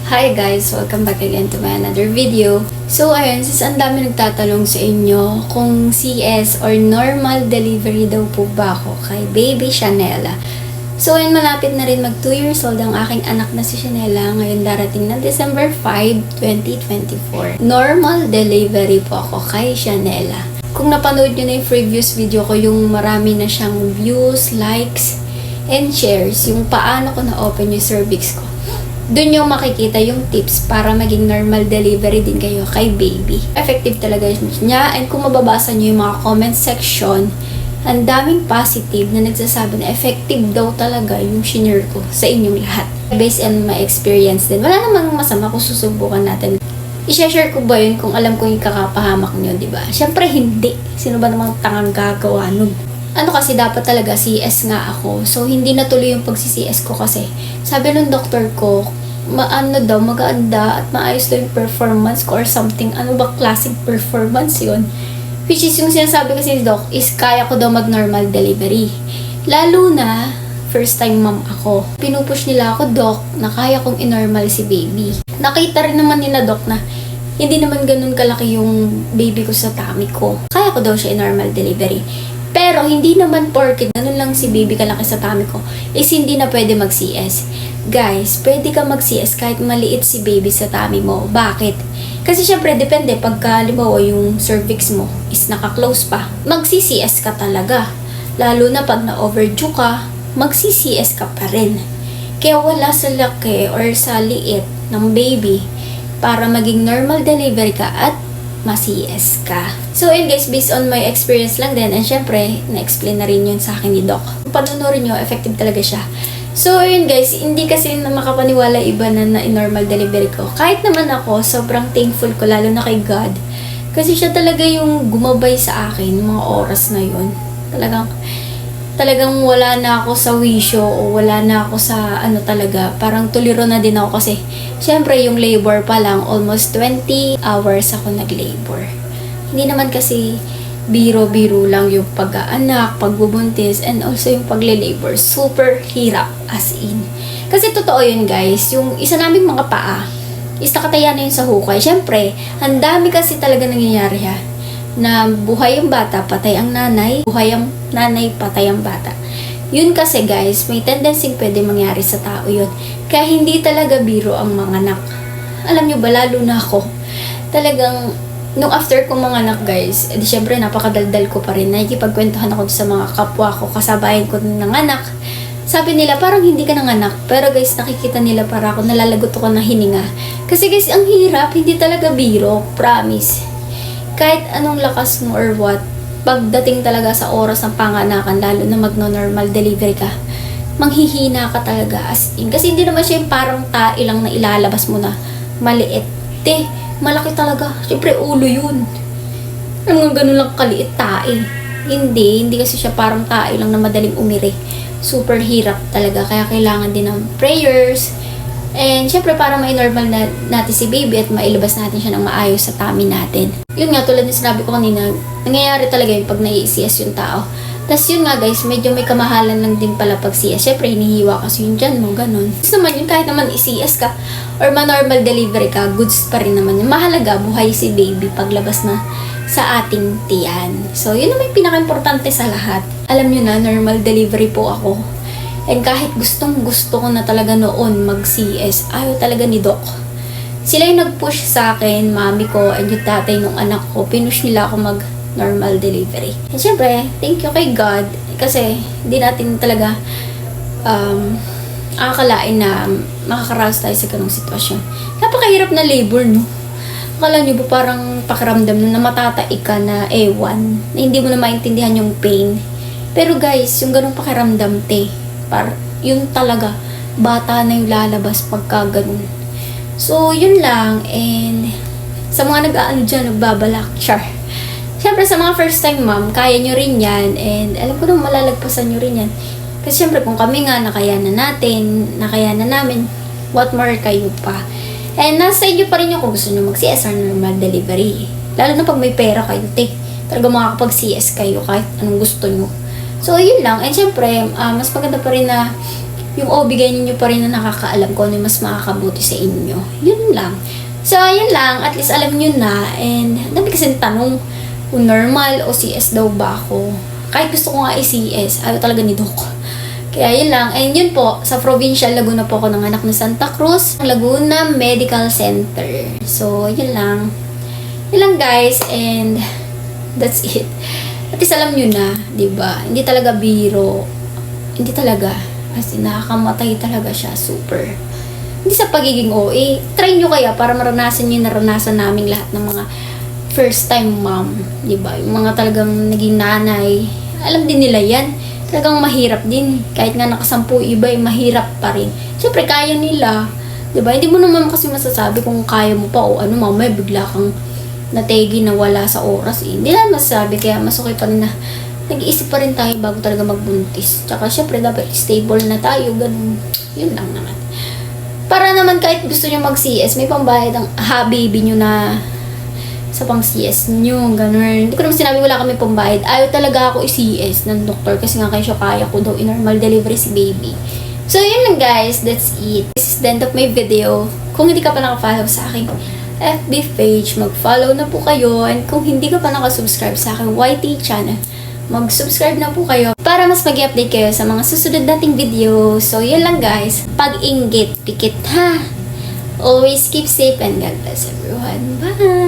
Hi guys! Welcome back again to my another video. So ayun, since ang dami nagtatanong sa inyo kung CS or normal delivery daw po ba ako kay baby Shanella. So ayun, malapit na rin mag 2 years old ang aking anak na si Shanella. Ngayon darating na December 5, 2024. Normal delivery po ako kay Shanella. Kung napanood nyo na yung previous video ko, yung marami na siyang views, likes, and shares, yung paano ko na-open yung cervix ko. Doon yung makikita yung tips para maging normal delivery din kayo kay baby. Effective talaga niya, and kung mababasa nyo yung mga comment section, ang daming positive na nagsasabi na effective daw talaga yung shinare ko sa inyong lahat. Based on my experience din, wala namang masama kung susubukan natin. I-share ko ba yun kung alam ko yung kakapahamak nyo, di ba? Syempre hindi. Sino ba namang tangang gagawa nun? Ano kasi dapat talaga CS nga ako. So hindi natuloy yung pagsi-CS ko kasi sabi ng doktor ko, maganda at maayos daw yung performance ko or something. Ano ba klaseng performance yun? Which is yung sinasabi kasi ni doc is kaya ko daw mag-normal delivery. Lalo na first time mom ako. Pinupush nila ako, doc, na kaya kong in-normal si baby. Nakita rin naman nila doc na hindi naman ganun kalaki yung baby ko sa tummy ko. Kaya ko daw siya in-normal delivery. Pero hindi naman porket ganun lang si baby kalaki sa tummy ko is hindi na pwede mag-CS. Guys, pwede ka mag-CS kahit maliit si baby sa tummy mo. Bakit? Kasi syempre depende pagka halimbawa yung cervix mo is naka-close pa. Mag-CCS ka talaga. Lalo na pag na-overdue ka, mag-CCS ka pa rin. Kaya wala sa laki or sa liit ng baby para maging normal delivery ka at ma-CS ka. So yun guys, based on my experience lang din, and syempre, na-explain na rin yun sa akin ni Doc. Kung panoorin nyo, effective talaga siya. So yun guys, hindi kasi na makapaniwala iba na normal delivery ko. Kahit naman ako, sobrang thankful ko, lalo na kay God. Kasi siya talaga yung gumabay sa akin, mga oras na yun. Talagang wala na ako sa wisyo o wala na ako sa talaga, parang tuliro na din ako kasi syempre yung labor pa lang, almost 20 hours ako nag-labor. Hindi naman kasi biro-biro lang yung pag-aanak, pagbubuntis, and also yung pagle-labor. Super hirap as in. Kasi totoo yun guys, yung isa naming mga paa is nakataya na yun sa hukay. Syempre, ang dami kasi talaga nangyayari ha. Na buhay ang bata, patay ang nanay, buhay ang nanay, patay ang bata. Yun kasi guys, may tendency pwede mangyari sa tao yun. Kaya hindi talaga biro ang mga anak. Alam nyo ba, lalo na ako. Talagang, nung after kong mga anak guys, syempre napakadaldal ko pa rin. Nakikipagkwentuhan ako sa mga kapwa ko, kasabayan ko ng anak. Sabi nila, parang hindi ka ng anak. Pero guys, nakikita nila para ako, nalalagot ako ng hininga. Kasi guys, ang hirap, hindi talaga biro, promise. Kahit anong lakas mo or what, pagdating talaga sa oras ng panganakan, lalo na magno-normal delivery ka, manghihina ka talaga as in. Kasi hindi naman siya yung parang tae lang na ilalabas mo na maliit. Malaki talaga. Siyempre, ulo yun. Hanggang ganun lang kaliit, tae. Hindi kasi siya parang tae lang na madaling umiri. Super hirap talaga. Kaya kailangan din ng prayers. And syempre para ma-normal natin si baby at mailabas natin siya ng maayos sa tummy natin. Yun nga, tulad ng sinabi ko kanina, nangyayari talaga yun pag nai-CS yung tao. Tapos yun nga guys, medyo may kamahalan lang din pala pag CS. Syempre hinihiwa kasi yung dyan mo, ganun. Tapos naman yun, kahit naman i-CS ka or ma-normal delivery ka, goods pa rin naman yun. Mahalaga, buhay si baby paglabas na sa ating tiyan. So yun naman yung pinaka-importante sa lahat. Alam nyo na, normal delivery po ako. And kahit gustong-gusto ko na talaga noon mag-CS, ayaw talaga ni Doc. Sila yung nag-push sa akin, mami ko, and yung tatay ng anak ko. Pinush nila ako mag-normal delivery. And syempre, thank you kay God. Kasi hindi natin talaga akalain na makakaraos tayo sa ganong sitwasyon. Napakahirap na labor, no? Akala nyo ba parang pakiramdam na matatai ka na ewan, na hindi mo na maintindihan yung pain. Pero guys, yung ganong pakiramdam, yun talaga, bata na yung lalabas pagka ganun. So, yun lang. And sa mga nag-aano dyan, nagbabalak, syempre sa mga first time mom, kaya nyo rin yan. And alam ko nung malalagpasan nyo rin yan. Kasi syempre kung kami nga, nakaya na namin, what more kayo pa. And nasa inyo pa rin yung kung gusto nyo mag-CS or normal delivery. Lalo na pag may pera kayo, talaga makakapag-CS kayo kahit anong gusto nyo. So, yun lang. And syempre, mas maganda pa rin na yung bigay ninyo pa rin na nakakaalam kung ano yung mas makakabuti sa inyo. Yun lang. So, yun lang. At least alam nyo na. And, dami kasi tanong kung normal o CS daw ba ako. Kahit gusto ko nga i-CS, ayaw talaga ni Doc. Kaya yun lang. And yun po, sa Provincial Laguna po ako nanganak na Santa Cruz, Laguna Medical Center. So, yun lang. Yun lang guys. And, that's it. At least alam nyo na, diba? Hindi talaga biro. Hindi talaga. As in, nakakamatay talaga siya. Super. Hindi sa pagiging OA. Try nyo kaya para maranasan nyo yung naranasan naming lahat ng mga first time mom. Diba? Yung mga talagang naging nanay. Alam din nila yan. Talagang mahirap din. Kahit nga nakasampu iba, mahirap pa rin. Siyempre, kaya nila. Diba? Hindi mo naman kasi masasabi kung kaya mo pa o ano, mamaya bigla kang nategi na wala sa oras. Hindi lang masasabi. Kaya mas okay pa rin na nag-iisip pa rin tayo bago talaga magbuntis. Tsaka syempre dapat stable na tayo, ganun. Yun lang naman. Para naman kahit gusto nyo mag-CS, may pambayad ang baby nyo na sa pang-CS nyo, ganun. Hindi ko naman sinabi wala kami pambayad. Ayaw talaga ako i-CS ng doktor kasi nga kayo kaya ko daw in-normal delivery si baby. So yun lang guys, that's it. This is the end of my video. Kung hindi ka pa naka-follow sa aking FB page, mag-follow na po kayo. And kung hindi ka pa naka-subscribe sa aking YT channel, mag-subscribe na po kayo para mas mag-update kayo sa mga susunod nating video. So, yun lang guys. Pag-inggit, pikit ha. Always keep safe and God bless everyone. Bye!